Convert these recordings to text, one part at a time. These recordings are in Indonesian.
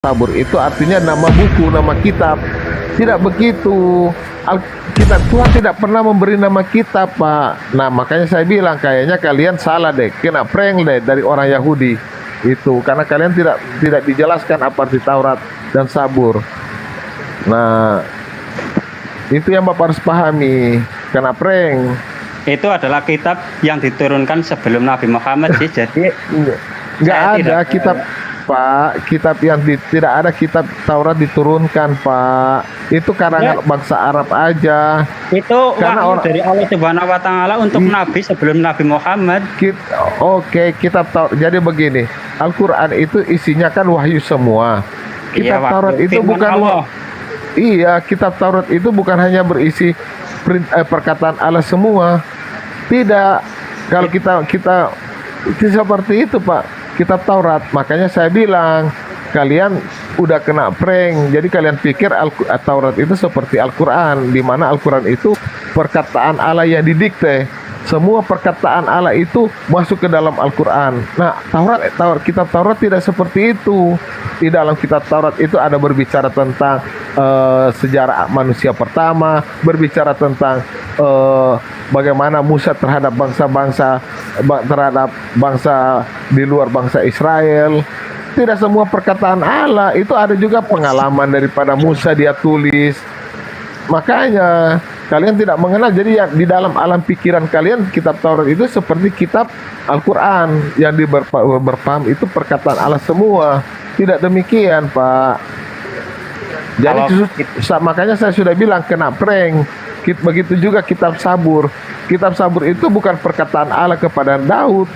Sabur itu artinya nama buku, nama kitab. Tidak begitu. Tuhan tidak pernah memberi nama kitab, Pak. Nah, makanya saya bilang kayaknya kalian salah deh, kena prank deh dari orang Yahudi. Itu karena kalian tidak dijelaskan apa arti Taurat dan Sabur. Nah, itu yang Bapak harus pahami. Kena prank. Itu adalah kitab yang diturunkan sebelum Nabi Muhammad sih. Jadi nggak ada kitab, Pak. Kitab yang tidak ada kitab Taurat diturunkan, Pak. Itu karangan bangsa Arab aja. Itu karena wahyu dari Allah Subhanahu wa taala untuk Nabi sebelum Nabi Muhammad. Oke, kitab Taurat. Jadi begini, Al-Qur'an itu isinya kan wahyu semua. Kitab Taurat itu bukan Allah. Iya, kitab Taurat itu bukan hanya berisi perkataan Allah semua. Tidak. Kalau kita seperti itu, Pak. Kitab Taurat. Makanya saya bilang kalian udah kena prank. Jadi kalian pikir Taurat itu seperti Al-Qur'an, di mana Al-Qur'an itu perkataan Allah yang didikte. Semua perkataan Allah itu masuk ke dalam Al-Qur'an. Nah, kitab Taurat tidak seperti itu. Di dalam kitab Taurat itu ada berbicara tentang sejarah manusia pertama, berbicara tentang bagaimana Musa terhadap terhadap bangsa di luar bangsa Israel. Tidak semua perkataan Allah, itu ada juga pengalaman daripada Musa dia tulis. Makanya kalian tidak mengenal. Jadi yang di dalam alam pikiran kalian kitab Taurat itu seperti kitab Al-Qur'an yang berpaham itu perkataan Allah semua. Tidak demikian, Pak. Jadi makanya saya sudah bilang kena prank. Begitu juga kitab Sabur. Kitab Sabur itu bukan perkataan Allah kepada Daud.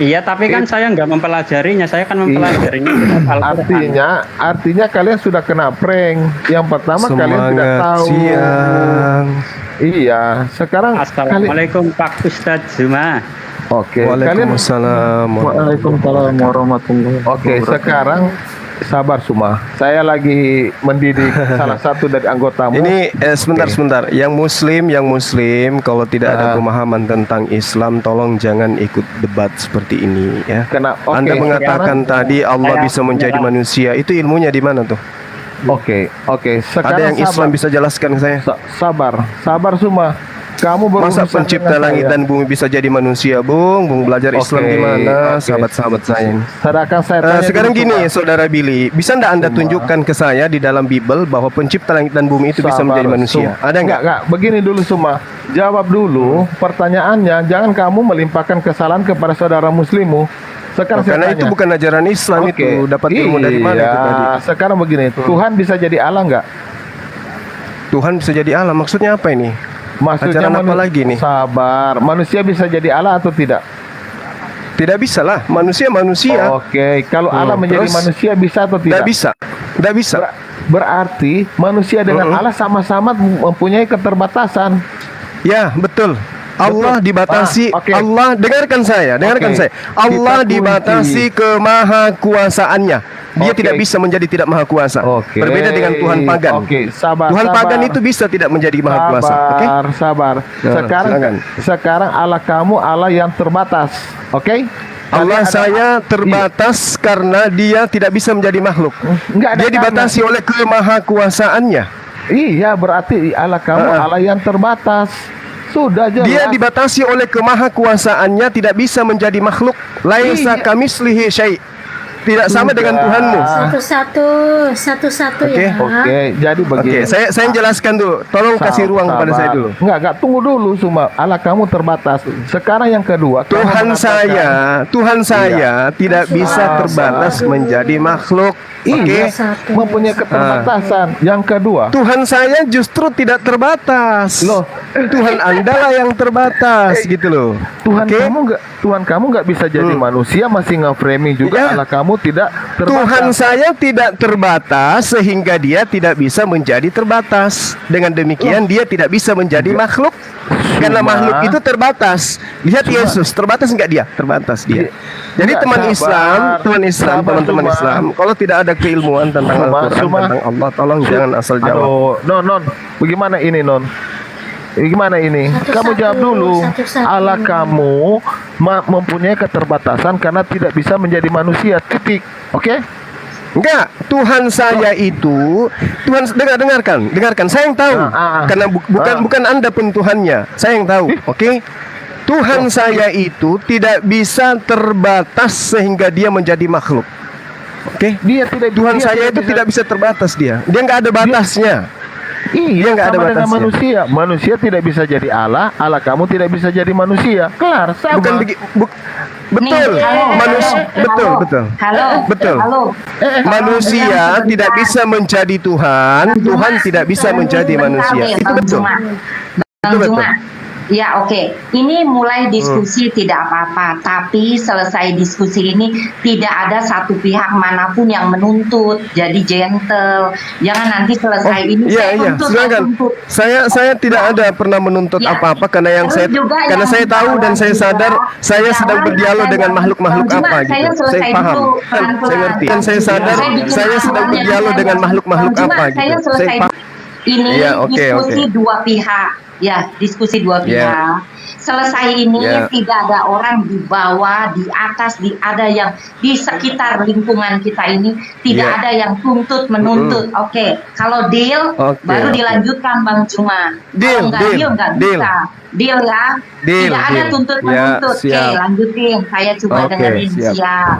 Iya, tapi kan saya nggak mempelajarinya. Saya kan mempelajarinya. Artinya kalian sudah kena prank. Yang pertama kalian tidak tahu. Siang. Iya, sekarang Assalamualaikum Pak Ustadz Zuma. Oke, Waalaikumsalam. Waalaikumsalam warahmatullahi wabarakatuh. Oke, sekarang sabar Suma. Saya lagi mendidik salah satu dari anggotamu. Ini sebentar. Yang muslim kalau tidak ada pemahaman tentang Islam, tolong jangan ikut debat seperti ini ya. Anda mengatakan tadi Allah bisa menjadi manusia. Itu ilmunya di mana tuh? Oke. Ada yang Islam bisa jelaskan ke saya? Sabar Suma. Kamu masa pencipta langit dan bumi bisa jadi manusia, Bung belajar Islam di mana, sahabat-sahabat saya. Sekarang gini, Saudara Billy, bisa ndak Anda tunjukkan ke saya di dalam Bible bahwa pencipta langit dan bumi itu bisa menjadi manusia? Ada nggak? Begini dulu Suma, jawab dulu pertanyaannya. Jangan kamu melimpahkan kesalahan kepada saudara muslimmu. Karena itu bukan ajaran Islam. Itu dapat ilmu dari mana itu tadi? Sekarang begini, Tuhan bisa jadi Allah nggak? Tuhan bisa jadi Allah, maksudnya apa ini? Maksudnya apa lagi nih? Sabar. Manusia bisa jadi Allah atau tidak? Tidak bisa lah. Manusia. Oke. Kalau Allah menjadi manusia bisa atau tidak? Tidak bisa. Berarti manusia dengan Allah sama-sama mempunyai keterbatasan. Ya, betul. Allah dibatasi. Allah, dengarkan saya. Allah dibatasi kemahakuasaannya. Dia tidak bisa menjadi tidak maha kuasa. Berbeda dengan Tuhan pagan. Tuhan pagan itu bisa tidak menjadi maha kuasa. Sabar. Sekarang Allah kamu Allah yang terbatas. Allah saya terbatas karena dia tidak bisa menjadi makhluk. Dia dibatasi oleh kemahakuasaannya. Iya, berarti Allah kamu Allah yang terbatas. Sudah jelas. Dia dibatasi oleh kemahakuasaannya, tidak bisa menjadi makhluk. Laisa kamitslihi syai'. Tidak sama dengan Tuhanmu. Satu-satu ya. Oke, jadi begini. Saya jelaskan dulu. Tolong kasih ruang kepada saya dulu. Enggak, tunggu dulu Suma. Allah kamu terbatas. Sekarang yang kedua, Tuhan saya tidak bisa terbatas menjadi makhluk. Mempunyai keterbatasan. Yang kedua, Tuhan saya justru tidak terbatas. Loh, Tuhan Anda lah yang terbatas gitu loh. Tuhan kamu nggak bisa jadi manusia, masih nge-framing juga Allah kamu tidak terbatas. Tuhan saya tidak terbatas sehingga dia tidak bisa menjadi terbatas. Dengan demikian dia tidak bisa menjadi makhluk. Karena makhluk itu terbatas. Lihat Yesus, terbatas enggak dia? Terbatas dia. Jadi teman-teman Islam, kalau tidak ada keilmuan tentang Al-Quran, tentang Allah, tolong jangan asal jawab. Non, bagaimana ini non? Gimana ini? Kamu jawab dulu. Allah kamu mempunyai keterbatasan karena tidak bisa menjadi manusia. Titik. Oke? Enggak, Tuhan saya itu Tuhan dengarkan. Saya yang tahu. Karena bukan Anda pun Tuhannya. Saya yang tahu. Oke? Tuhan saya itu tidak bisa terbatas sehingga dia menjadi makhluk. Oke? Tuhan saya itu tidak bisa terbatas dia. Dia nggak ada batasnya. Iya, nggak ada sama dengan batasnya. manusia. Manusia tidak bisa jadi Allah, Allah kamu tidak bisa jadi manusia. Kelar, sama. Bukan betul. Betul. Manusia tidak bisa menjadi Tuhan, Tuhan tidak bisa menjadi manusia. Itu betul. Betul. Ya oke, ini mulai diskusi tidak apa-apa, tapi selesai diskusi ini tidak ada satu pihak manapun yang menuntut, jadi gentle. Jangan nanti selesai ini tuntut. Saya tidak ada pernah menuntut apa-apa karena karena saya tahu dan saya sadar saya sedang berdialog dengan makhluk-makhluk apa gitu. Saya paham, saya ngerti dan saya sadar saya sedang berdialog dengan makhluk-makhluk apa gitu. Saya paham. Ini diskusi dua pihak. Ya, diskusi dua pihak. Selesai ini tidak ada orang di bawah, di atas, ada yang di sekitar lingkungan kita ini tidak ada yang tuntut menuntut. Oke, kalau deal baru dilanjutkan Bang Cuma. Kalau nggak bisa. Deal ya. Tidak ada tuntut menuntut. Oke, lanjutin. Saya coba dengerin. Siap.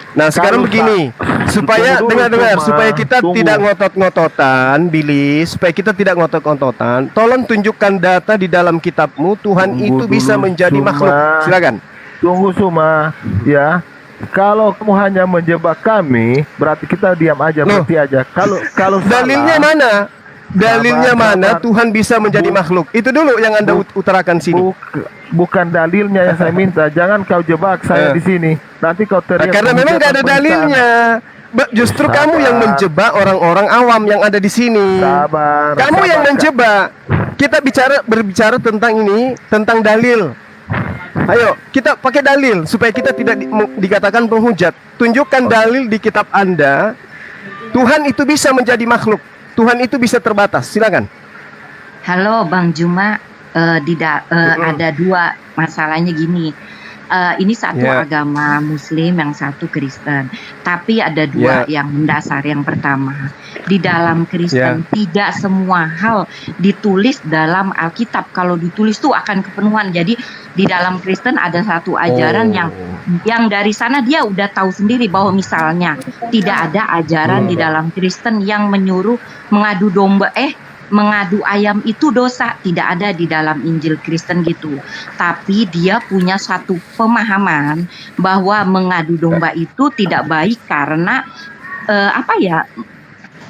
Nah sekarang begini, supaya dengar, supaya kita tidak ngotot-ngototan, Billy, supaya kita tidak ngotot-ngototan, tolong tunjukkan data di dalam kitabmu Tuhan itu bisa menjadi makhluk. Silakan. Tunggu Suma, ya. Kalau kamu hanya menjebak kami, berarti kita diam aja, berarti aja. Kalau dalilnya mana? Dalilnya mana Tuhan bisa menjadi makhluk? Itu dulu yang Anda utarakan sini. Bukan dalilnya yang saya minta. Jangan kau jebak saya di sini. Nanti kau teriak. Karena memang nggak ada dalilnya. Justru kamu yang menjebak orang-orang awam yang ada di sini. Kamu yang menjebak. Kita berbicara tentang ini, tentang dalil. Ayo, kita pakai dalil supaya kita tidak dikatakan penghujat. Tunjukkan dalil di kitab Anda. Tuhan itu bisa menjadi makhluk. Tuhan itu bisa terbatas. Silakan. Halo Bang Juma, ada dua masalahnya gini. Ini satu agama Muslim, yang satu Kristen. Tapi ada dua yang mendasar. Yang pertama, di dalam Kristen tidak semua hal ditulis dalam Alkitab. Kalau ditulis tuh akan kepenuhan. Jadi di dalam Kristen ada satu ajaran yang dari sana dia udah tahu sendiri bahwa misalnya tidak ada ajaran di dalam Kristen yang menyuruh mengadu domba. Mengadu ayam itu dosa, tidak ada di dalam Injil Kristen gitu. Tapi dia punya satu pemahaman bahwa mengadu domba itu tidak baik karena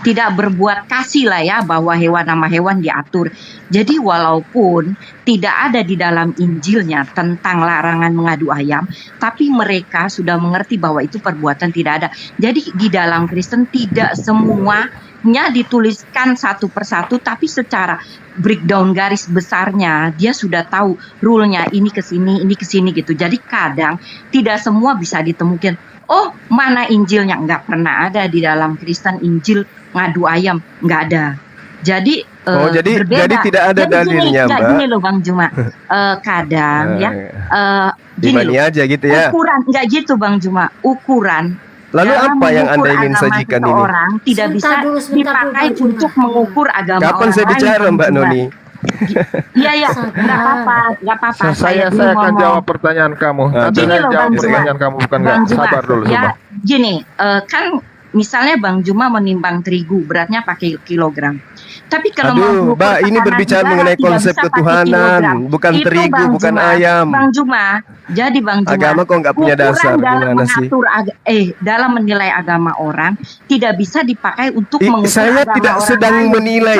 tidak berbuat kasih lah ya, bahwa hewan sama hewan diatur. Jadi walaupun tidak ada di dalam Injilnya tentang larangan mengadu ayam, tapi mereka sudah mengerti bahwa itu perbuatan tidak ada. Jadi di dalam Kristen tidak semuanya dituliskan satu persatu, tapi secara breakdown garis besarnya dia sudah tahu rule-nya, ini ke sini gitu. Jadi kadang tidak semua bisa ditemukan. Oh, mana Injilnya? Nggak pernah ada di dalam Kristen Injil ngadu ayam, nggak ada. Jadi berbeda. Jadi tidak ada dalilnya, Mbak. Gini loh Bang Juma, kadang gini loh, aja gitu ya. Ukuran nggak gitu Bang Juma, ukuran. Lalu apa yang Anda ingin sajikan ini? Orang tidak bisa dipakai untuk mengukur agama Kapan orang saya bicara lain, Mbak Noni? Iya, nggak apa-apa. Saya akan jawab pertanyaan kamu. Nanti saya jawab pertanyaan kamu, bukan nggak? Sabar dulu, ya, gini, kan misalnya Bang Juma menimbang terigu, beratnya pakai kilogram. Tapi kalau Mbak, ini berbicara mengenai konsep ketuhanan, bukan itu, terigu, bukan ayam. Bang Juma, jadi Bang Juma, agama kok nggak punya dasar, gimana sih? Dalam menilai agama orang tidak bisa dipakai untuk mengukur saya agama tidak orang sedang lain. menilai,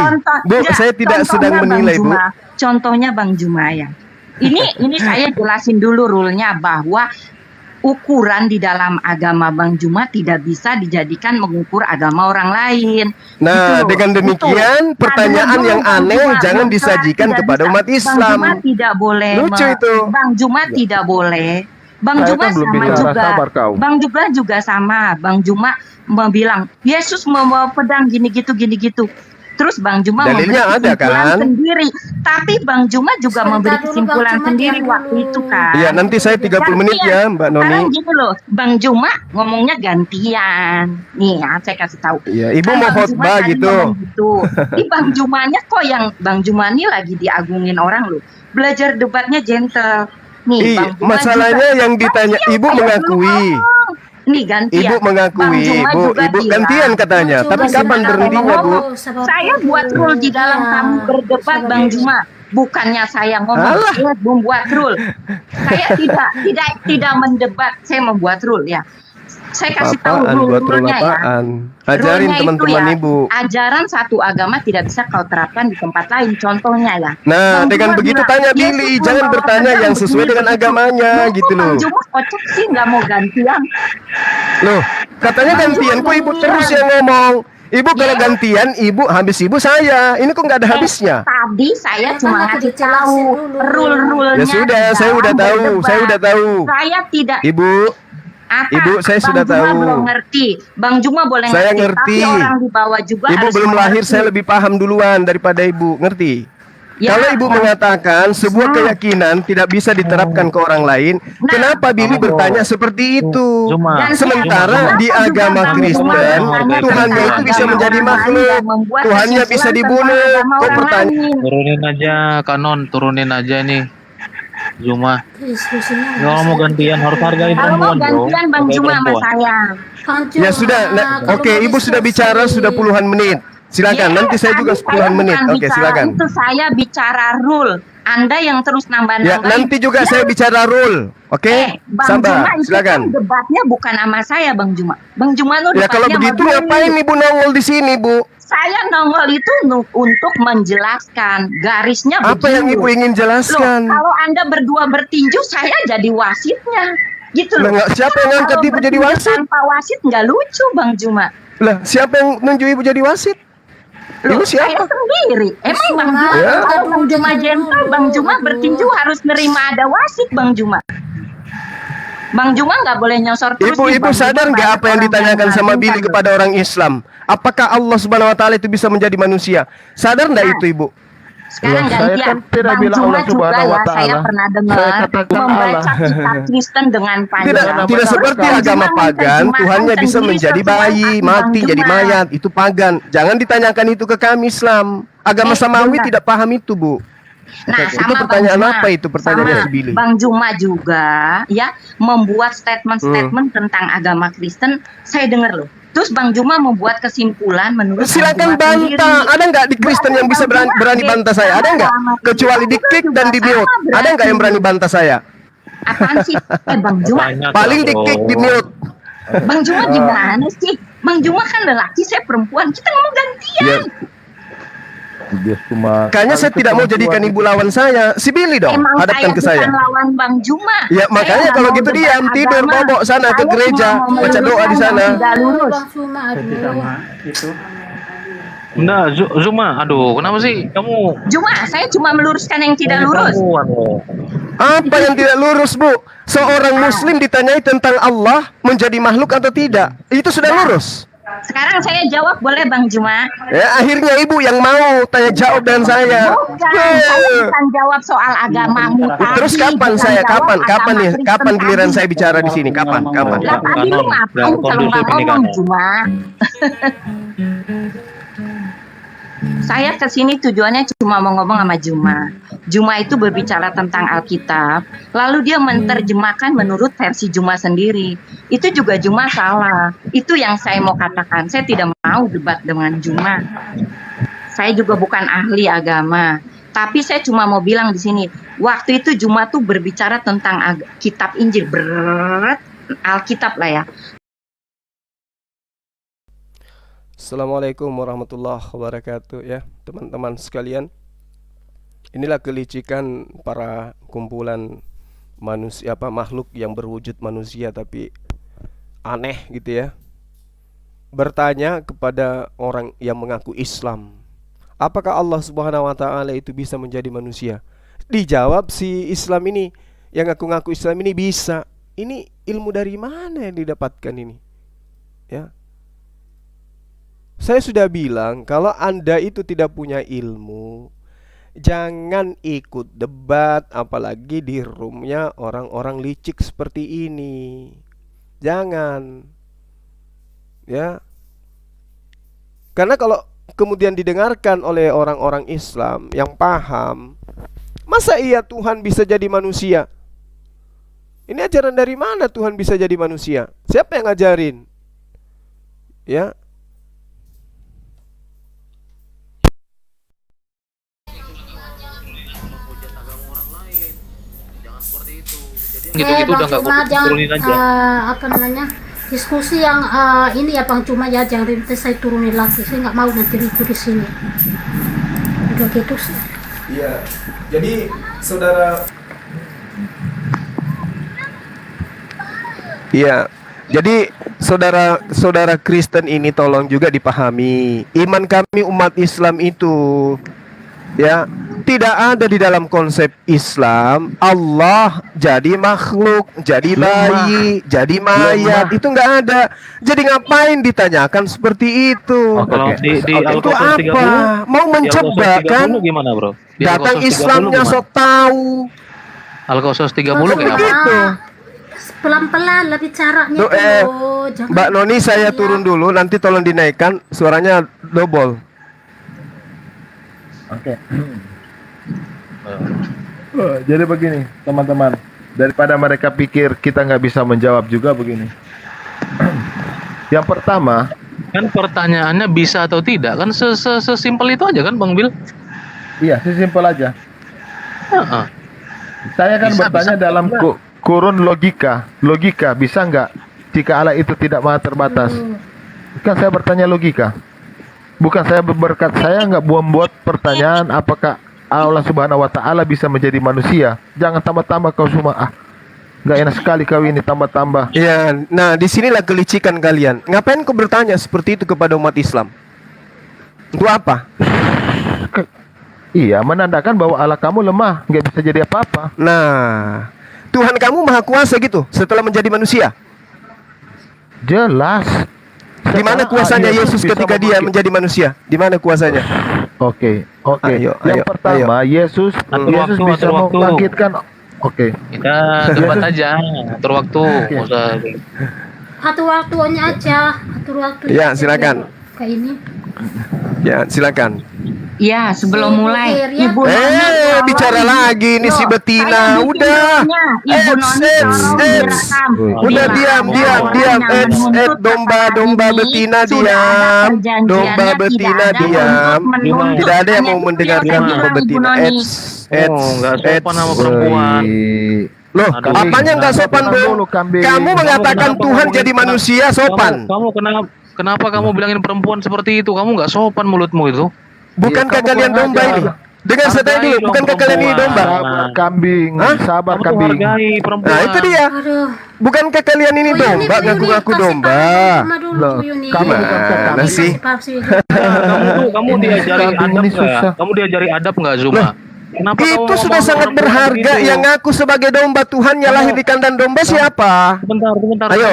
saya tidak sedang menilai, Bu. Contohnya Bang Juma ya. Ini saya jelasin dulu rule-nya, bahwa ukuran di dalam agama Bang Juma tidak bisa dijadikan mengukur agama orang lain. Nah, dengan demikian pertanyaan yang aneh jangan disajikan kepada umat Islam. Bang Juma tidak boleh. Lucu itu. Bang Juma tidak boleh. Bang Juma sama juga. Bang juga sama. Bang Juma bilang Yesus membawa pedang gini gitu. Terus Bang Juma Dalilnya memberi ada, kesimpulan kan? sendiri. Tapi Bang Juma juga Sebentar memberi dulu, kesimpulan Bang Juma, sendiri diam waktu dulu. itu kan. Iya, nanti saya 30 menit ya, Mbak Noni. Sekarang gini loh, Bang Juma ngomongnya gantian. Nih ya, saya kasih tahu. Iya, Ibu Kan mau Bang Juma khotbah tadi gitu. ngomong gitu. Di Bang Jumanya kok yang Bang Juma ini lagi diagungin orang loh. Belajar debatnya gentle. Nih, Bang Juma Masalahnya juga. yang ditanya, Gantian, Ibu saya belum mengakui. ngomong. Nih gantian. Ibu mengakui, Bang Juma Ibu, juga Ibu bilang, gantian katanya. Bang Tapi Juma kapan sebentar, berhentinya, Bang Bu? Juma. Sabar saya dulu. buat rule di dalam Ya, kamu berdebat sabar Bang dulu. Juma. Bukannya saya ngomong, Alah. saya membuat rule. Saya tidak mendebat, saya membuat rule ya. Saya kasih tahu Apaan buat rule rule-nya ya. apaan? Ajarin Rule-nya itu teman-teman ya, Ibu. ajaran satu agama tidak bisa kau terapkan di tempat lain. Contohnya ya. Nah, Bang dengan Juma begitu bilang, tanya Yesus Billy, jangan membawa bertanya pedang yang sesuai begini, dengan begitu. agamanya Loh, gitu kok loh. Bang Juma kocak sih nggak mau gantian. Loh, katanya gantian kok Ibu terus yang ngomong. Ibu kalau Ya. gantian, Ibu habis Ibu saya. Ini kok nggak ada habisnya? Tadi saya Ya, cuma kan ngasih dijelasin tahu dulu. rule-rule-nya. Ya sudah, di saya dalam udah tahu, berdebat. saya udah tahu. Saya tidak Ibu, apa, Ibu, saya Bang sudah Juma tahu. belum ngerti. Bang Juma boleh Saya ngerti, ngerti. tapi orang di bawah juga Ibu harus belum lahir, mengerti. saya lebih paham duluan daripada Ibu, ngerti? Ya, Kalau Ibu mengatakan sebuah keyakinan tidak bisa diterapkan ke orang lain, Nah, kenapa Billy bertanya seperti itu? Juma. Dan Sementara kenapa di juga agama Bang Kristen, Juma bertanya Tuhannya tentang itu bisa agama menjadi orang lain makhluk. dan membuat Tuhannya bisa kesimpulan dibunuh. tentang agama Kok orang bertanya? lain? Turunin aja kanon, turunin aja nih. Juma. Diskusinya Kalau mau gantian harus hargai Kalau mau perempuan, bro. gantian Bang Hargai Juma sama perempuan. saya. Bang Juma, Ya sudah, kalau oke, mau Ibu sudah diskusi. bicara sudah puluhan menit. Silakan, Ya, nanti saya juga tadi puluhan menit. bukan Oke, bicara silakan. Itu saya bicara rule. Anda yang terus nambah-nambahin. Ya, nanti juga saya bicara rule. Oke? Bang Juma Sabar, itu silakan. kan debatnya bukan sama saya Bang Juma. Bang Juma lu Ya kalau debatnya begitu sama ngapain Billy. Ibu nongol di sini, Bu? Saya nongol itu untuk menjelaskan garisnya Apa yang begini. Ibu ingin Loh, jelaskan? kalau Anda berdua bertinju, saya jadi wasitnya. Gitu Lah, loh. nggak- siapa yang ngangkat Kalau Ibu jadi bertinju wasit? Tanpa wasit nggak lucu Bang Juma. Lah, siapa yang nunjuk Ibu jadi wasit? Loh, Ibu siapa? saya sendiri. Emang Bang Juma, Ya. kalau Bang Juma gentle, Bang Juma bertinju harus nerima ada wasit Bang Juma. Bang Juma nggak boleh nyosor terus. nih, Ibu Bang sadar Juma nggak banyak apa yang orang ditanyakan sama mengagungkan Billy loh. kepada orang Islam? Apakah Allah Subhanahu wa taala itu bisa menjadi manusia? Sadar nggak Nah, itu, Ibu? Sekarang Loh, saya gantian. kan tidak Bang bilang Juma Allah juga Subhanahu wa ya, saya Ta'ala. pernah Saya dengar katakan membaca Allah. kitab Kristen dengan panjang. Tidak Terus seperti Bang agama Juma pagan, menerjemahkan Tuhannya bisa sendiri menjadi sesuai bayi, hati Bang mati jadi Juma. mayat. Itu pagan. Jangan ditanyakan itu ke kami Islam. Agama Samawi benar. tidak paham itu, Bu. Nah, Itu sama pertanyaan Bang Juma, apa itu pertanyaannya sama si Billy? Bang Juma juga ya membuat statement-statement tentang agama Kristen. Saya dengar loh. Terus Bang Juma membuat kesimpulan menurut Silakan Bang Juma bantah. sendiri. Ada nggak di Kristen yang bisa berani bantah saya? Ada nggak? Kecuali di kick dan di mute. Ada nggak yang berani bantah saya? Apaan sih? Bang Juma, Banyak Paling lah, di bro. kick, di mute. Bang Juma gimana sih? Bang Juma kan lelaki, saya perempuan. Kita ngomong gantian. Ya, Dia cuma kayaknya saya tidak mau jadikan Ibu lawan saya. Si Billy dong, Emang hadapkan ke saya. bukan lawan Bang Juma. Ya, Saya makanya nggak kalau mau gitu debat diam, tidur, agama. bobok sana ke Saya gereja, cuma mau baca doa di meluruskan sana. yang tidak lurus. Bang Juma, aduh. Enggak, Zuma, aduh, kenapa sih kamu? Juma, saya cuma meluruskan yang tidak lurus. Perempuan, loh. Apa yang tidak lurus, Bu? Seorang muslim ditanyai tentang Allah menjadi makhluk atau tidak. Itu sudah lurus. Sekarang saya jawab boleh Bang Juma? Ya, akhirnya Ibu yang mau tanya jawab dengan saya. Bukan, saya bukan jawab soal agamamu. Terus tapi kapan bukan saya jawab kapan nih? agama Kapan Kristen giliran tadi. saya bicara di sini? Kapan? Kapan? Lah tadi lu ngapain kalau nggak ngomong Juma? Saya kesini tujuannya cuma mau ngomong sama Juma. Juma itu berbicara tentang Alkitab, lalu dia menerjemahkan menurut versi Juma sendiri. Itu juga Juma salah. Itu yang saya mau katakan. Saya tidak mau debat dengan Juma. Saya juga bukan ahli agama. Tapi saya cuma mau bilang di sini, waktu itu Juma tuh berbicara tentang kitab Injil, Alkitab lah ya. Assalamualaikum warahmatullahi wabarakatuh ya teman-teman sekalian. Inilah kelicikan para kumpulan manusia makhluk yang berwujud manusia tapi aneh gitu ya. Bertanya kepada orang yang mengaku Islam, apakah Allah Subhanahu wa taala itu bisa menjadi manusia? Dijawab si Islam ini, yang ngaku-ngaku Islam ini bisa. Ini ilmu dari mana yang didapatkan ini? Ya. saya sudah bilang kalau Anda itu tidak punya ilmu, jangan ikut debat, apalagi di roomnya orang-orang licik seperti ini. Jangan, ya. Karena kalau kemudian didengarkan oleh orang-orang Islam yang paham, masa iya Tuhan bisa jadi manusia? Ini ajaran dari mana Tuhan bisa jadi manusia? Siapa yang ngajarin? Ya. Gitu-gitu udah nggak Bang Cuma jangan turunin aja. apa namanya diskusi yang ini ya Bang Cuma ya jangan nanti saya turunin lagi. Saya nggak mau nanti itu di sini. Udah gitu sih. Iya. Jadi saudara. Iya. Jadi saudara-saudara Kristen ini tolong juga dipahami. Iman kami umat Islam itu, ya, tidak ada di dalam konsep Islam Allah jadi makhluk, jadi bayi, jadi mayat. Itu nggak ada. Jadi ngapain ditanyakan seperti itu? Oh, kalau di Itu Al-Qasas apa? 30, Mau mencoba kan? gimana, Bro? Di Datang Al-Qasas 30 Islamnya gimana? sok tahu. Al-Qasas 30 kayak apa? Begitu. Pelan-pelan lebih caranya Tuh, jangan Mbak Noni, saya iya. turun dulu, nanti tolong dinaikkan suaranya double. Oke. Jadi begini, teman-teman. Daripada mereka pikir kita nggak bisa menjawab juga begini. Yang pertama, Kan pertanyaannya bisa atau tidak, kan sesimpel itu aja kan Bang Bil? iya, sesimpel aja. Heeh. Saya kan Bisa, bertanya bisa. dalam kurun logika bisa nggak jika Allah itu tidak maha terbatas? Kan saya bertanya logika, bukan saya berkat. Saya nggak buat pertanyaan apakah Allah Subhanahu Wa Taala bisa menjadi manusia. Jangan tambah-tambah kau semua. Nggak enak sekali kau ini tambah-tambah. Ya, nah disinilah kelicikan kalian. Ngapain kau bertanya seperti itu kepada umat Islam? Untuk apa? Iya, menandakan bahwa Allah kamu lemah, nggak bisa jadi apa-apa. Nah, Tuhan kamu maha kuasa gitu setelah menjadi manusia. Jelas. Di mana Sekarang kuasanya Yesus bisa ketika dia membagi- menjadi manusia? Di mana kuasanya? Oke. Ayo, Yang ayo, pertama, Yesus Atur waktu. bisa membangkitkan. Oke. Kita debat aja, atur waktu. Nggak usah. Atur waktunya aja, atur waktunya. Ya, aja, silakan. Kayak ini. Ya, silakan. Ya, sebelum mulai, Ibu Bicara lagi nih si Betina. Udah. Ibu Noni tolong direkam. Udah diam. Domba betina diam. Domba betina diam. Tidak ada yang mau mendengarkan domba betina. nggak sopan sama perempuan. Loh, Aduh, apanya nggak sopan, Bro? Kamu mengatakan kenapa Tuhan ngomongin jadi manusia sopan. Kamu kenapa kamu bilangin perempuan seperti itu? Kamu nggak sopan mulutmu itu. Bukankah Kamu kalian kurang domba ajar. ini? Dengar saya tanya dulu, Hargai bukankah dong kalian ini domba? perempuan. Sabar kambing, Hah? sabar Kamu tuh kambing. hargai perempuan. Nah, itu dia. Aduh. Bukankah kalian ini Oh, Yuni, domba? Bu Yuni, Ngaku-ngaku kasih domba. paham sama dulu, Loh, Bu Yuni. kamu bukan Mana kambing. sih? Kasih paham sih. Kamu diajari Kambing adab ini nggak? susah. Kamu diajari adab nggak, Zuma? Kenapa kamu Itu sudah ngomong sangat perempuan berharga. begitu? Yang ngaku sebagai domba Tuhannya lahir di kandang domba siapa? Sebentar. Ayo.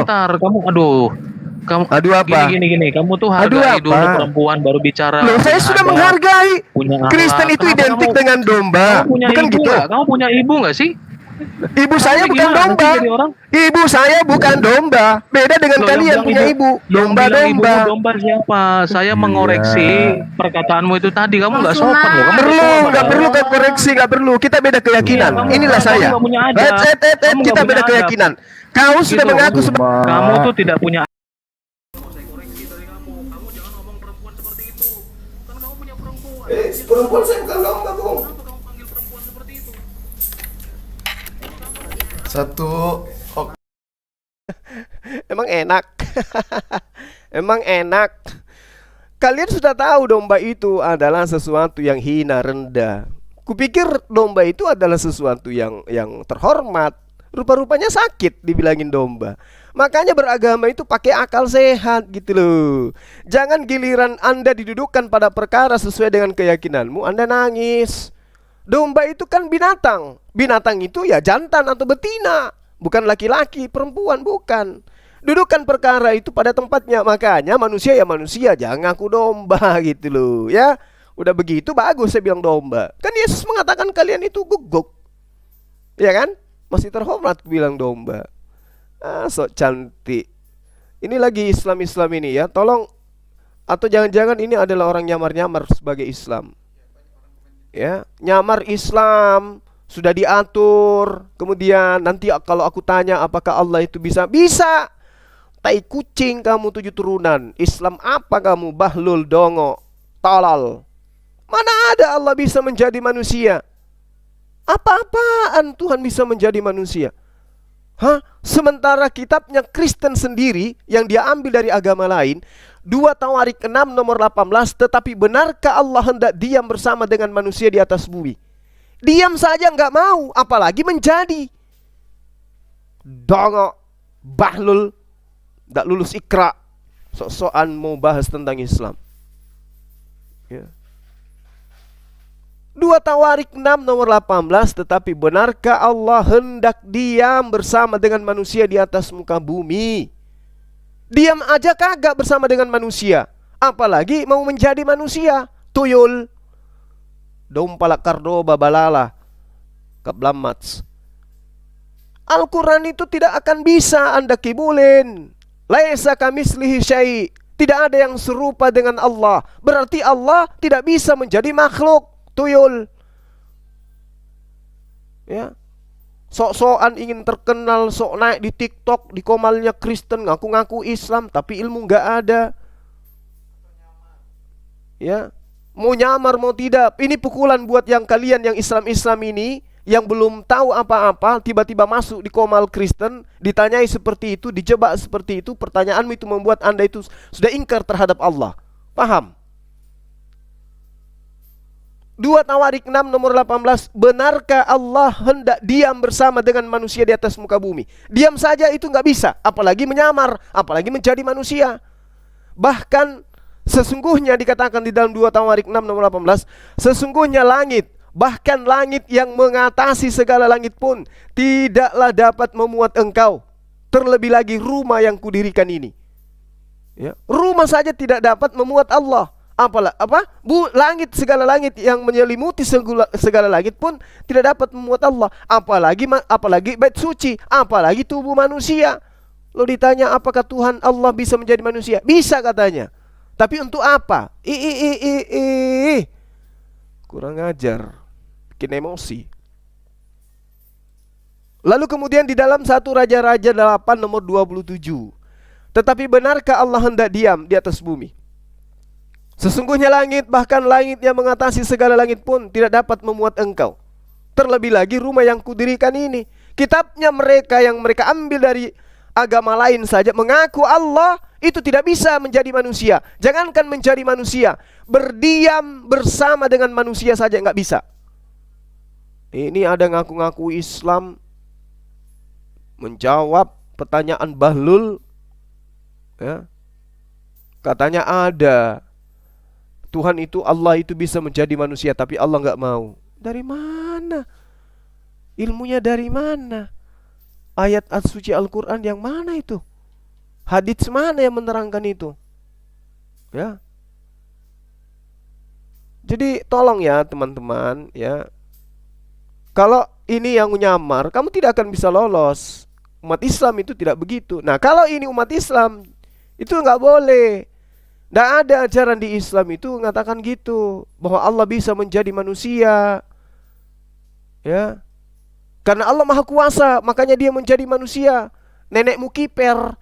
Kamu Aduh apa? Gini. Kamu tuh Aduh, hargai dulu apa? perempuan baru bicara. Loh, saya punya sudah adab, menghargai. punya akhlak. Kristen itu Kenapa identik kamu- dengan domba. Kamu punya Bukan ibu gitu. nggak? Kamu punya ibu nggak sih? Ibu saya Kamu bukan gimana sih domba. jadi orang? Ibu saya bukan domba. Beda dengan Loh, kalian yang punya bilang ibu. Yang bilang Domba-domba. ibumu domba siapa? Saya mengoreksi perkataanmu itu tadi. Kamu nggak Cuma- sopan loh. Kamu Perlu, sopan, nggak loh. perlu kau koreksi, nggak perlu. Kita beda keyakinan. Iya, kamu- Inilah kamu saya. nggak punya adab. Kamu Kita nggak beda punya keyakinan. Kau sudah Gitu. mengaku sebagai Kamu tuh tidak punya. perempuan saya bukan domba, Bung. Satu. Emang enak. Emang enak. Kalian sudah tahu domba itu adalah sesuatu yang hina, rendah. Kupikir domba itu adalah sesuatu yang terhormat. Rupa-rupanya sakit dibilangin domba. Makanya beragama itu pakai akal sehat gitu loh. Jangan giliran Anda didudukkan pada perkara sesuai dengan keyakinanmu, Anda nangis. Domba itu kan binatang. Binatang itu ya jantan atau betina, bukan laki-laki, perempuan bukan. Dudukkan perkara itu pada tempatnya. Makanya manusia ya manusia, jangan ngaku domba gitu loh ya. Udah begitu bagus saya bilang domba. Kan Yesus mengatakan kalian itu guguk. Ya kan? Masih terhormat bilang domba. Sok cantik. Ini lagi Islam-Islam ini ya. Tolong, atau jangan-jangan ini adalah orang nyamar-nyamar sebagai Islam. Ya, nyamar Islam sudah diatur. Kemudian nanti kalau aku tanya apakah Allah itu bisa? Bisa. Tai kucing kamu 7 turunan. Islam apa kamu? Bahlul, dongo, tolol. Mana ada Allah bisa menjadi manusia? Apa-apaan Tuhan bisa menjadi manusia? Hah? Sementara kitabnya Kristen sendiri yang dia ambil dari agama lain, 2 Tawarik 6 nomor 18, tetapi benarkah Allah hendak diam bersama dengan manusia di atas bumi? Diam saja nggak mau, apalagi menjadi. Dongo, bahlul, nggak lulus ikra, sok-sokan mau bahas tentang Islam. Ya. 2 Tawarik 6 nomor 18, tetapi benarkah Allah hendak diam bersama dengan manusia di atas muka bumi? Diam aja kagak bersama dengan manusia, apalagi mau menjadi manusia. Tuyul, dompalak kardoba balala, kablamats. Al-Quran itu tidak akan bisa Anda kibulin. Laisa kamislihi syai'. Tidak ada yang serupa dengan Allah. Berarti Allah tidak bisa menjadi makhluk. Tuyul. Ya. Sok-sokan ingin terkenal, sok naik di TikTok, di komalnya Kristen, ngaku-ngaku Islam, tapi ilmu nggak ada. Ya. Mau nyamar mau tidak. Ini pukulan buat yang kalian yang Islam-Islam ini, yang belum tahu apa-apa, tiba-tiba masuk di komal Kristen, ditanyai seperti itu, dijebak seperti itu, pertanyaanmu itu membuat Anda itu sudah ingkar terhadap Allah. Paham? 2 Tawarik 6 nomor 18, benarkah Allah hendak diam bersama dengan manusia di atas muka bumi? Diam saja itu nggak bisa, apalagi menyamar, apalagi menjadi manusia. Bahkan sesungguhnya dikatakan di dalam 2 Tawarik 6 nomor 18, sesungguhnya langit, bahkan langit yang mengatasi segala langit pun tidaklah dapat memuat engkau. Terlebih lagi rumah yang kudirikan ini. Ya, rumah saja tidak dapat memuat Allah. Langit, segala langit yang menyelimuti segala langit pun tidak dapat memuat Allah. Apalagi bait suci, apalagi tubuh manusia. Lo ditanya apakah Tuhan Allah bisa menjadi manusia? Bisa katanya. Tapi untuk apa? Kurang ajar. Bikin emosi. Lalu kemudian di dalam 1 Raja-Raja 8 nomor 27. Tetapi benarkah Allah hendak diam di atas bumi? Sesungguhnya langit, bahkan langit yang mengatasi segala langit pun tidak dapat memuat engkau. Terlebih lagi rumah yang kudirikan ini. Kitabnya mereka yang mereka ambil dari agama lain saja mengaku Allah itu tidak bisa menjadi manusia. Jangankan menjadi manusia, berdiam bersama dengan manusia saja nggak bisa. Ini ada ngaku-ngaku Islam menjawab pertanyaan Bahlul, ya. Katanya ada Tuhan itu, Allah itu bisa menjadi manusia, tapi Allah nggak mau. Dari mana? Ilmunya dari mana? Ayat suci Al-Quran yang mana itu? Hadits mana yang menerangkan itu? Ya. Jadi tolong ya teman-teman ya. Kalau ini yang nyamar, kamu tidak akan bisa lolos. Umat Islam itu tidak begitu. Nah, kalau ini umat Islam, itu nggak boleh. Tidak ada ajaran di Islam itu mengatakan gitu, bahwa Allah bisa menjadi manusia. Ya. Karena Allah Maha Kuasa, makanya dia menjadi manusia. Nenekmu kiper.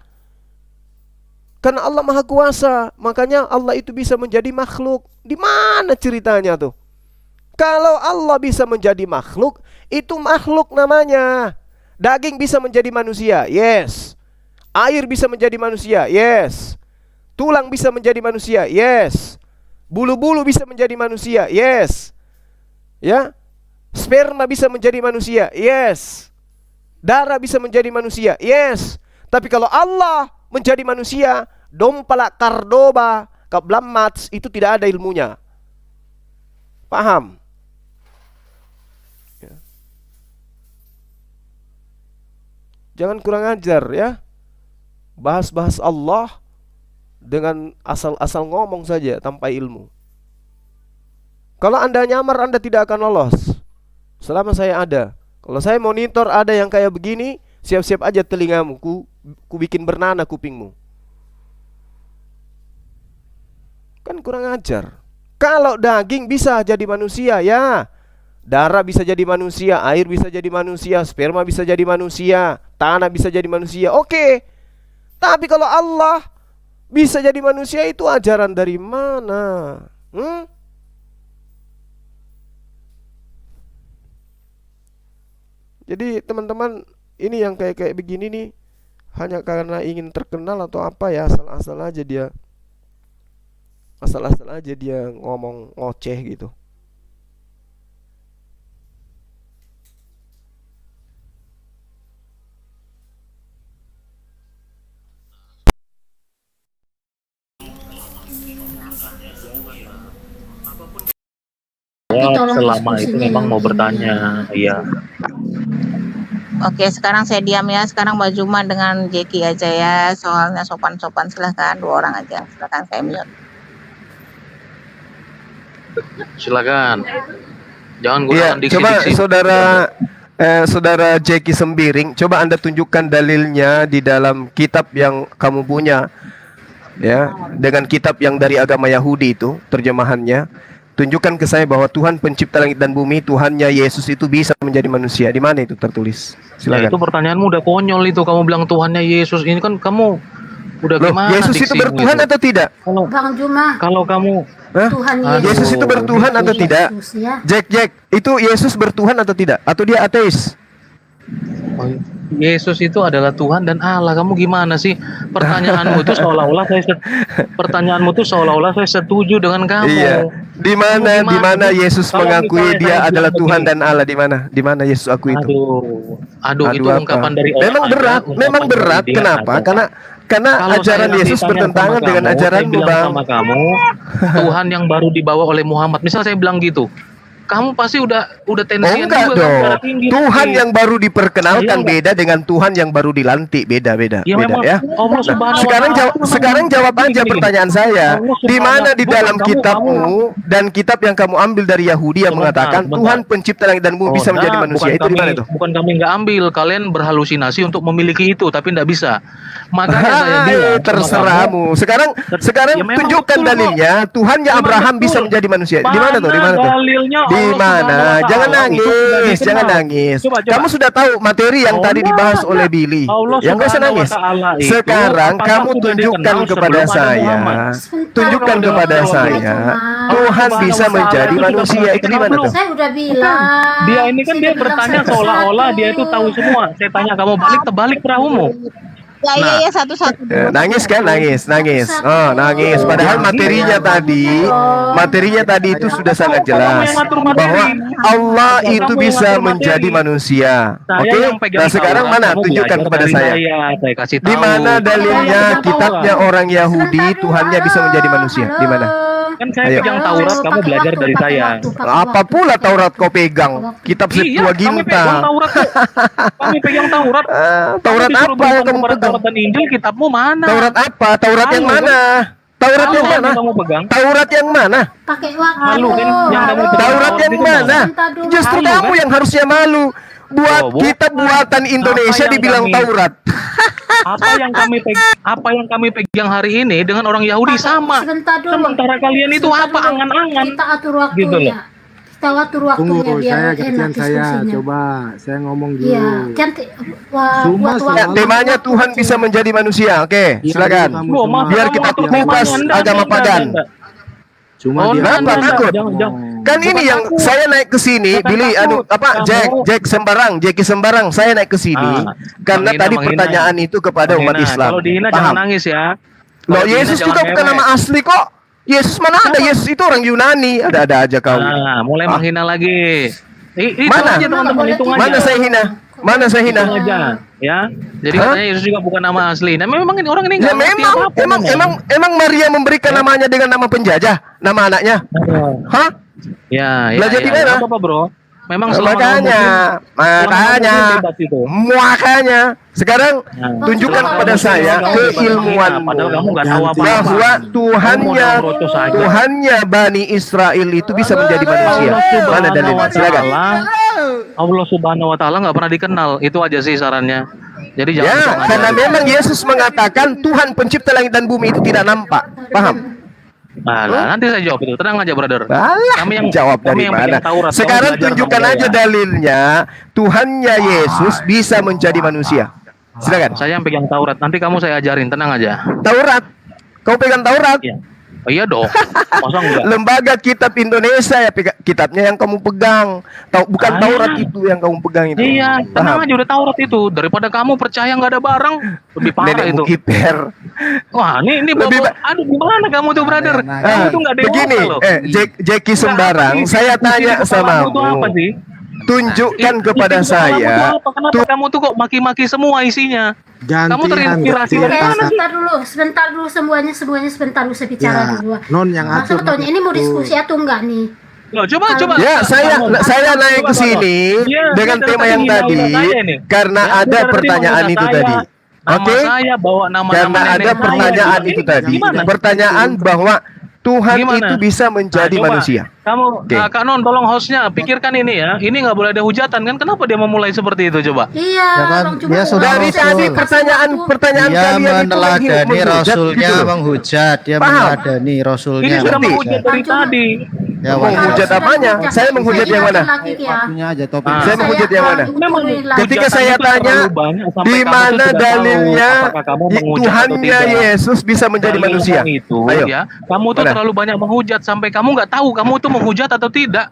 Karena Allah Maha Kuasa, makanya Allah itu bisa menjadi makhluk. Di mana ceritanya tuh? Kalau Allah bisa menjadi makhluk, itu makhluk namanya. Daging bisa menjadi manusia, yes. Air bisa menjadi manusia, yes. Tulang bisa menjadi manusia, yes. Bulu-bulu bisa menjadi manusia, yes. Ya. Sperma bisa menjadi manusia, yes. Darah bisa menjadi manusia, yes. Tapi kalau Allah menjadi manusia, dompalak kardoba, kablamats, itu tidak ada ilmunya. Paham? Ya. Jangan kurang ajar ya. bahas-bahas Allah dengan asal-asal ngomong saja tanpa ilmu. Kalau Anda nyamar, Anda tidak akan lolos selama saya ada. Kalau saya monitor ada yang kayak begini, siap-siap aja telingamu, ku bikin bernanah kupingmu. Kan kurang ajar. Kalau daging bisa jadi manusia, ya. Darah bisa jadi manusia, air bisa jadi manusia, sperma bisa jadi manusia, tanah bisa jadi manusia. Oke. Tapi kalau Allah bisa jadi manusia, itu ajaran dari mana? Jadi teman-teman, ini yang kayak begini nih hanya karena ingin terkenal atau apa ya, asal-asal aja dia ngomong ngoceh gitu. Tolong Selama itu diskusinya memang yang mau ini bertanya, iya. Oke, sekarang saya diam ya. Sekarang Mbak Juma dengan Jeki aja ya. Soalnya sopan-sopan, silahkan 2 orang aja. Silahkan saya mute. Silakan. Jangan Iya, gunakan coba diksi-diksi. saudara Jeki Sembiring, coba Anda tunjukkan dalilnya di dalam kitab yang kamu punya, ya, dengan kitab yang dari agama Yahudi itu terjemahannya. Tunjukkan ke saya bahwa Tuhan pencipta langit dan bumi, Tuhannya Yesus itu bisa menjadi manusia. Di mana itu tertulis? Ya, itu Silakan. pertanyaanmu udah konyol itu. Kamu bilang Tuhannya Yesus. Ini kan kamu udah Loh, gimana Yesus itu diksimu bertuhan itu? atau tidak? Bang Juma, Kalau kamu Hah? Tuhan Aduh. Yesus itu bertuhan atau tidak? Yesus, ya. Jack, itu Yesus bertuhan atau tidak? Atau dia ateis? Yesus itu adalah Tuhan dan Allah. Kamu gimana sih? Pertanyaanmu itu seolah-olah saya setuju dengan kamu. Iya. Di mana Yesus Kalau mengakui misalnya dia saya adalah bilang Tuhan begini. dan Allah? Di mana Yesus akui itu? Aduh, itu apa? ungkapan dari orang Memang aja, berat, ungkapan memang dari berat. dia Kenapa? aja. Karena Kalau ajaran saya Yesus tanya bertentangan sama dengan kamu, ajaranmu, saya bilang Bang. sama kamu, Tuhan yang baru dibawa oleh Muhammad. Misal saya bilang gitu, kamu pasti udah Oh tensian enggak juga kan, dong. darah tinggi Tuhan nih. yang baru diperkenalkan Iya, beda dengan Tuhan yang baru dilantik, beda Ya memang ya. Allah Subhanahu wa Sekarang Ta'ala jawab, itu memang sekarang jawab aja gini. pertanyaan saya. Allah Di mana di Bukan, dalam kamu- kitabmu dan kitab yang kamu ambil dari Yahudi yang Sebentar, mengatakan sebentar. Tuhan pencipta langit dan bumi bisa menjadi manusia? Itu di mana itu? Bukan kami nggak ambil, kalian berhalusinasi untuk memiliki itu, tapi nggak bisa. Makanya saya bilang sama Terserahmu. Sekarang Ya memang tunjukkan betul, dalilnya. Tuhannya Memang Abraham betul. bisa menjadi manusia. Di mana tuh? Di mana tuh? Dalilnya Di Allah mana? Subhanahu wa Jangan Ta'ala. Itu sudah nangis, dikenal. jangan nangis. Coba. Kamu sudah tahu materi yang tadi Allah, dibahas oleh Billy. Allah Yang gak usah Subhanahu wa nangis. Ta'ala itu Sekarang apakah kamu sudah tunjukkan dikenal kepada sebelum ada saya. Muhammad? Tunjukkan Sebentar, kepada Bang saya. Juma. Tuhan Allah bisa Subhanahu wa Ta'ala menjadi itu sudah manusia. pernah Itu di mana dikenal tuh? Saya udah bilang. Dia ini kan Saya dia udah bilang bertanya satu-satu. seolah-olah dia itu tahu semua. Saya tanya kamu terbalik perahumu. Ya, satu-satu dulu. Nangis kan? Nangis. Oh, nangis. Padahal materinya tadi itu sudah sangat jelas bahwa Allah itu bisa menjadi manusia. Oke? Nah, sekarang mana? Tunjukkan kepada saya. Saya kasih tahu. Di mana dalilnya kitabnya orang Yahudi Tuhannya bisa menjadi manusia? Di mana? Kan saya Ayo. pegang Taurat, kamu belajar dari saya. Apa pula Taurat kau pegang? Kitab Iya, kami pegang Septuaginta. Taurat kok. Kami pegang Taurat. Taurat Kamu disuruh apa yang beriman kamu kepada pegang? Taurat dan Injil, kitabmu mana? Taurat apa? Taurat yang Malu, mana? Taurat yang Malu mana? kamu pegang. Taurat yang mana? Pakai waktu. Malu kan yang kamu pegang. Taurat yang Itu mana? Justru Malu, kamu kan? yang harusnya malu. Buat Oh, kitab buatan Indonesia Apa yang dibilang kami- Taurat. Apa yang kami pegang hari ini dengan orang Yahudi sama. Sebentar dulu. Sementara kalian itu Sebentar apa dulu. angan-angan? Kita atur waktunya. Gitu loh. Kita atur waktunya Tunggu, biar saya enak gantian saya. diskusinya. Coba saya ngomong dulu. Iya, ganti. Wah, Cuma buat soal- Ya, temanya Tuhan bisa menjadi manusia. Oke, Iya, silakan. kamu Loh, semua. masa Biar kamu kita atur kupas temanya? agama pagan. Cuma Oh, dia kenapa ngomong. takut? Jangan. Kan ini Bukan yang takut. saya naik ke sini, Bukan Billy, takut. Jack Sembarang, saya naik ke sini karena menghina, tadi menghina. pertanyaan itu kepada umat Menghina. Islam. Kalau dihina Paham? jangan nangis ya. Loh, Kalau dihina Yesus jangan juga bukan mewek. nama asli kok. Yesus mana ada? Yesus itu orang Yunani. Ada aja kau. Mulai menghina lagi. Hitung Mana? aja teman-teman, hitung aja. Mana saya hina? Mana saya hina? Hitung aja, ya. Jadi Hah? katanya Yesus juga bukan nama asli. Nah, memang ini orang ini Ya nggak ngerti apa-apa, memang Maria memberikan namanya dengan nama penjajah, nama anaknya. Hah? Ya, Belajar di mana? Apa, Bro? Memang selama kamu Makanya, muslim bebas itu. makanya. Sekarang Nah, tunjukkan selama kepada kamu muslim, saya kamu bebas menghina, padahal kamu keilmuanmu nggak tahu apa-apa. bahwa Tuhannya Kamu modal saja. Tuhannya Bani Israel itu bisa menjadi manusia. Mana dalilnya? Silakan. Allah Subhanahu wa taala nggak pernah dikenal. Itu aja sih sarannya. Jadi jangan Ya, sok karena ngajarin. memang Yesus mengatakan Tuhan pencipta langit dan bumi itu tidak nampak. Paham? Nah, nanti saya jawab itu. Tenang aja, brother. Alah, Kami yang jawab kami dari yang mana? pegang Taurat, kamu Sekarang belajar tunjukkan sama aja saya. dalilnya Tuhannya Yesus bisa menjadi manusia. Silakan. Saya yang pegang Taurat. Nanti kamu saya ajarin. Tenang aja. Taurat. Kau pegang Taurat? Iya. Oh, iya dong. Masa enggak? Lembaga Kitab Indonesia ya kitabnya yang kamu pegang. Bukan Ah, Taurat iya. itu yang kamu pegang itu. Iya, tenang Paham? aja udah Taurat itu. Daripada kamu percaya nggak ada barang, lebih parah Nenek itu. Kiper. Wah, ini Lebih bawa. Aduh, gimana kamu tuh, brother? Kamu tuh nggak dewasa begini, loh. Jackie Sembarang, Nggak, saya apa sih? tanya Isi sama kepalamu tuh apa sih? tunjukkan Isi kepada kepalamu saya. tuh apa? Kenapa kamu tuh kok maki-maki semua isinya? Kamu terinspirasi dari Oke, mana sih? sebentar dulu semuanya sebentar dulu saya bicara Ya, dulu. non yang Nah, atur. sebetulnya ini mau diskusi atau enggak nih? Loh, coba. Ya, saya naik ke sini Iya, dengan dia tema dari yang hina tadi saya nih. karena Ya, ada dia dari pertanyaan menghina itu saya. tadi. Nama Oke? saya bawa nama Karena ada pertanyaan itu tadi. Gimana? Pertanyaan bahwa Tuhan Gimana? itu bisa menjadi Nah, coba. manusia. Kamu, Oke. Kak Non, tolong hostnya pikirkan ini ya. Ini nggak boleh ada hujatan kan? Kenapa dia memulai seperti itu coba? Iya, Ya kan, Bang, cuma dia sudah Dari Rasul. tadi pertanyaan Dia kalian itu meneladani menghujat, rasulnya gitu loh. menghujat, dia Paham? meneladani rasulnya Ini sudah ngerti. menghujat dari tadi. Ya, Mau wajar. hujat apanya? Saya menghujat yang mana? Topiknya aja topik. Ah. Saya menghujat yang mana? Memang Ketika hujatan saya itu tanya, terlalu banyak sampai di kamu tuh mana tidak dalilnya tahu apakah kamu menghujat atau Tuhannya tidak. Yesus bisa menjadi Dalilnya manusia? Itu, Ayo. ya, kamu tuh Mana? terlalu banyak menghujat sampai kamu nggak tahu kamu tuh menghujat atau tidak.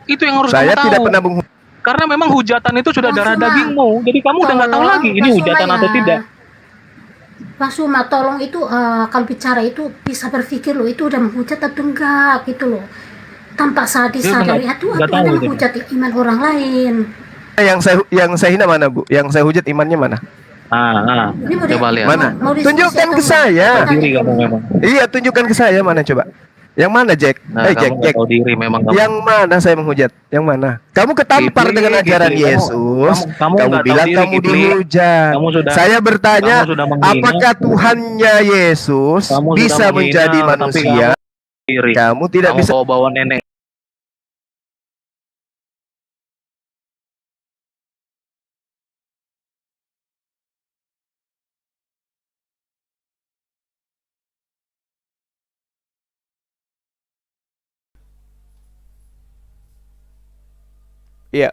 Itu yang harus Saya kamu tahu. tidak pernah menghujat. Karena memang hujatan itu sudah Bang darah Suma. dagingmu. Jadi kamu udah nggak tahu lagi ini Bang hujatan Suma atau ya. tidak. Bang Suma, tolong itu kalau bicara itu bisa berpikir loh, itu udah menghujat atau enggak gitu loh. Tanpa sadis Dia sadari nggak- itu nggak ada tahu dia. menghujat iman orang lain. Yang saya hina mana, Bu? Yang saya hujat imannya mana? Ini mau Coba lihat. Mana? mau diskusi Tunjukkan atau ke enggak? saya. Tanya Diri kamu dulu. memang. Iya, tunjukkan ke saya mana coba. Yang mana, Jack? Nah, Jack, kamu nggak Jack. tahu diri memang kamu. Yang mana saya menghujat? Yang mana? Kamu ketampar Gipli, dengan ajaran Gipli. Yesus. Kamu Kamu nggak tahu bilang diri, kamu Gipli. dihujat. Saya bertanya, kamu sudah menghina. apakah Tuhannya Yesus Kamu sudah bisa menghina, menjadi tapi manusia? Diri. Kamu tidak Kamu bisa. bawa nenek. Iya.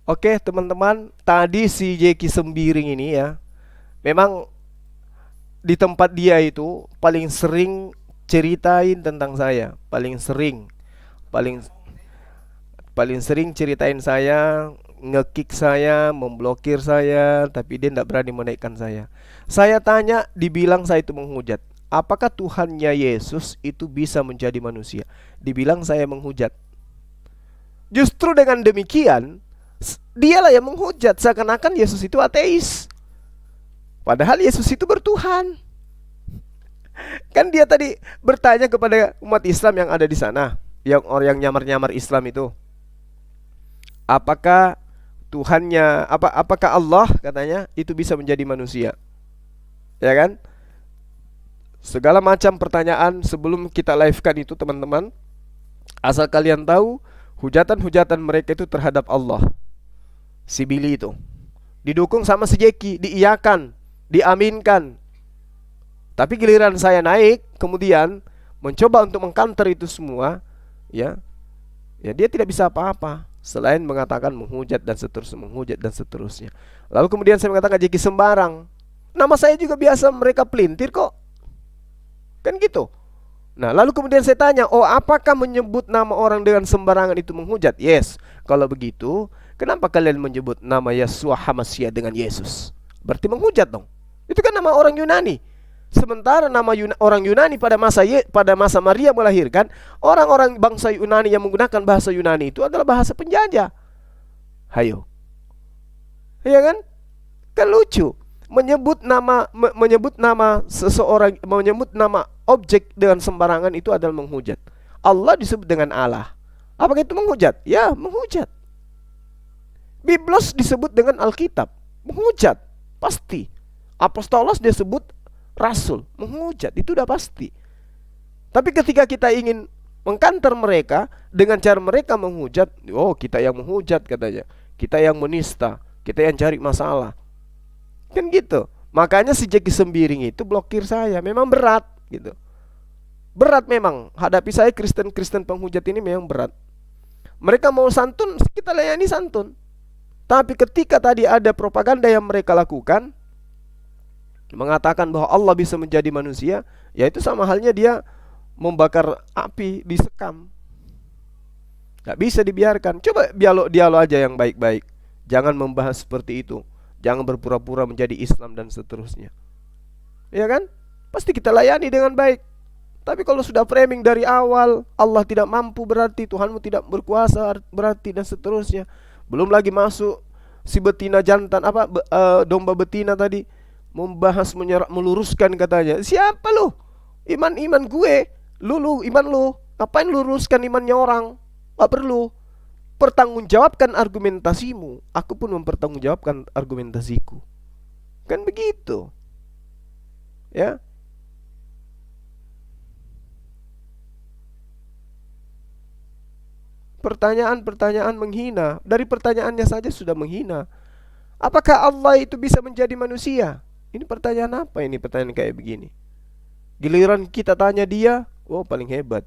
Oke, teman-teman, tadi si Jeki Sembiring ini ya, memang di tempat dia itu paling sering ceritain tentang saya, paling sering ceritain saya, ngekick saya, memblokir saya, tapi dia tidak berani menaikkan saya. Saya tanya, dibilang saya itu menghujat. Apakah Tuhannya Yesus itu bisa menjadi manusia? Dibilang saya menghujat. Justru dengan demikian, dialah yang menghujat seakan-akan Yesus itu ateis. Padahal Yesus itu bertuhan. Kan dia tadi bertanya kepada umat Islam yang ada di sana, yang orang yang nyamar-nyamar Islam itu. Apakah Tuhannya, apakah Allah katanya itu bisa menjadi manusia? Ya kan? Segala macam pertanyaan sebelum kita live-kan itu, teman-teman. Asal kalian tahu, hujatan-hujatan mereka itu terhadap Allah. Si Billy itu didukung sama si Jeki, diiyakan, diaminkan. Tapi giliran saya naik, kemudian mencoba untuk mengcounter itu semua, ya dia tidak bisa apa-apa selain mengatakan menghujat dan seterusnya, menghujat dan seterusnya. Lalu kemudian saya mengatakan Jeki Sembarang. Nama saya juga biasa mereka pelintir kok. Kan gitu. Nah, lalu kemudian saya tanya, oh apakah menyebut nama orang dengan sembarangan itu menghujat? Yes. Kalau begitu, kenapa kalian menyebut nama Yeshua HaMashiach dengan Yesus? Berarti menghujat dong. Itu kan nama orang Yunani. Sementara nama orang Yunani pada masa Maria melahirkan, orang-orang bangsa Yunani yang menggunakan bahasa Yunani itu adalah bahasa penjajah. Hayo. Iya kan? Kan lucu. Menyebut nama seseorang, menyebut nama objek dengan sembarangan itu adalah menghujat. Allah disebut dengan Allah. Apakah itu menghujat? Ya, menghujat. Biblos disebut dengan Alkitab, menghujat, pasti. Apostolos disebut rasul, menghujat, itu udah pasti. Tapi ketika kita ingin mengkanter mereka dengan cara mereka menghujat, oh kita yang menghujat katanya, kita yang menista, kita yang cari masalah, kan gitu. Makanya si Jeki Sembiring itu blokir saya, memang berat gitu. Berat memang, hadapi saya Kristen-Kristen penghujat ini memang berat. Mereka mau santun, kita layani santun. Tapi ketika tadi ada propaganda yang mereka lakukan, mengatakan bahwa Allah bisa menjadi manusia, ya itu sama halnya dia membakar api, disekam. Gak bisa dibiarkan. Coba dialog aja yang baik-baik. Jangan membahas seperti itu. Jangan berpura-pura menjadi Islam dan seterusnya. Ya kan? Pasti kita layani dengan baik. Tapi kalau sudah framing dari awal, Allah tidak mampu berarti, Tuhanmu tidak berkuasa berarti, dan seterusnya. Belum lagi masuk si betina jantan, domba betina tadi, membahas, meluruskan katanya. Siapa lu? Iman gue. Lu iman lu. Ngapain luruskan imannya orang? Gak perlu. Pertanggungjawabkan argumentasimu. Aku pun mempertanggungjawabkan argumentasiku. Kan begitu. Ya. Pertanyaan-pertanyaan menghina. Dari pertanyaannya saja sudah menghina. Apakah Allah itu bisa menjadi manusia? Ini pertanyaan apa ini? Pertanyaan kayak begini. Giliran kita tanya dia, oh paling hebat.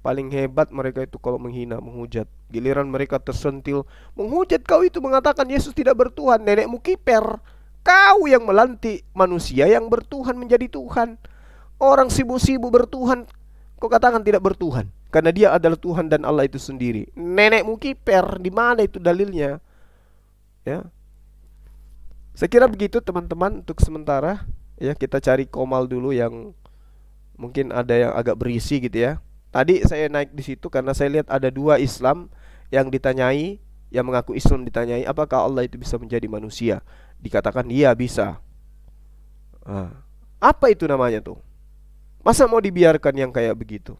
Paling hebat mereka itu kalau menghina, menghujat. Giliran mereka tersentil, menghujat kau itu mengatakan Yesus tidak bertuhan, nenekmu kiper. Kau yang melantik manusia yang bertuhan menjadi Tuhan. Orang sibuk-sibuk bertuhan, kau katakan tidak bertuhan, karena dia adalah Tuhan dan Allah itu sendiri. Nenekmu kiper, di mana itu dalilnya? Ya. Saya kira begitu teman-teman untuk sementara. Ya, kita cari komal dulu yang mungkin ada yang agak berisi gitu ya. Tadi saya naik di situ karena saya lihat ada dua Islam yang ditanyai, yang mengaku Islam ditanyai, apakah Allah itu bisa menjadi manusia? Dikatakan iya bisa. Apa itu namanya tuh? Masa mau dibiarkan yang kayak begitu?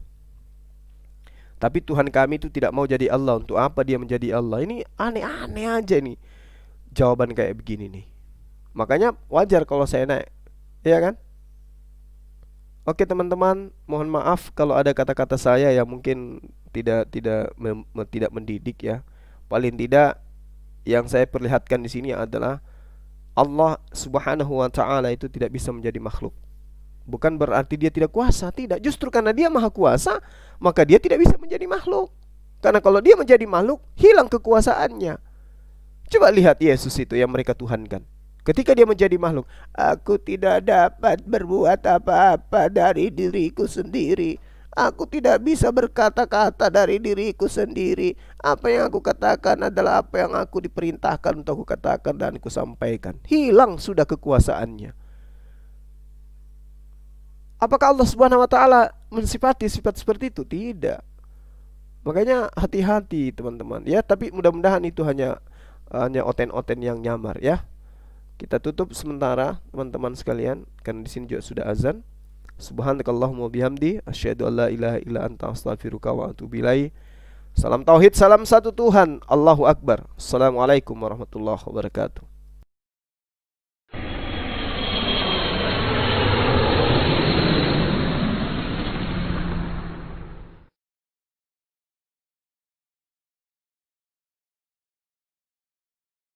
Tapi Tuhan kami itu tidak mau jadi Allah. Untuk apa dia menjadi Allah? Ini aneh-aneh aja nih jawaban kayak begini nih. Makanya wajar kalau saya naik, ya kan? Oke teman-teman, mohon maaf kalau ada kata-kata saya yang mungkin tidak mendidik ya. Paling tidak yang saya perlihatkan di sini adalah Allah Subhanahu wa taala itu tidak bisa menjadi makhluk. Bukan berarti dia tidak kuasa, tidak. Justru karena dia maha kuasa, maka dia tidak bisa menjadi makhluk. Karena kalau dia menjadi makhluk, hilang kekuasaannya. Coba lihat Yesus itu yang mereka tuhankan. Ketika dia menjadi makhluk, aku tidak dapat berbuat apa-apa dari diriku sendiri. Aku tidak bisa berkata-kata dari diriku sendiri. Apa yang aku katakan adalah apa yang aku diperintahkan untuk aku katakan dan aku sampaikan. Hilang sudah kekuasaannya. Apakah Allah Subhanahu wa taala mensifati sifat seperti itu? Tidak. Makanya hati-hati teman-teman ya, tapi mudah-mudahan itu hanya oten-oten yang nyamar ya. Kita tutup sementara teman-teman sekalian karena di sini juga sudah azan. Subhanakallahumma bihamdi asyhadu an la ilaha illa anta astaghfiruka wa atubu ilaik. Salam tauhid, salam satu Tuhan. Allahu akbar. Assalamualaikum warahmatullahi wabarakatuh.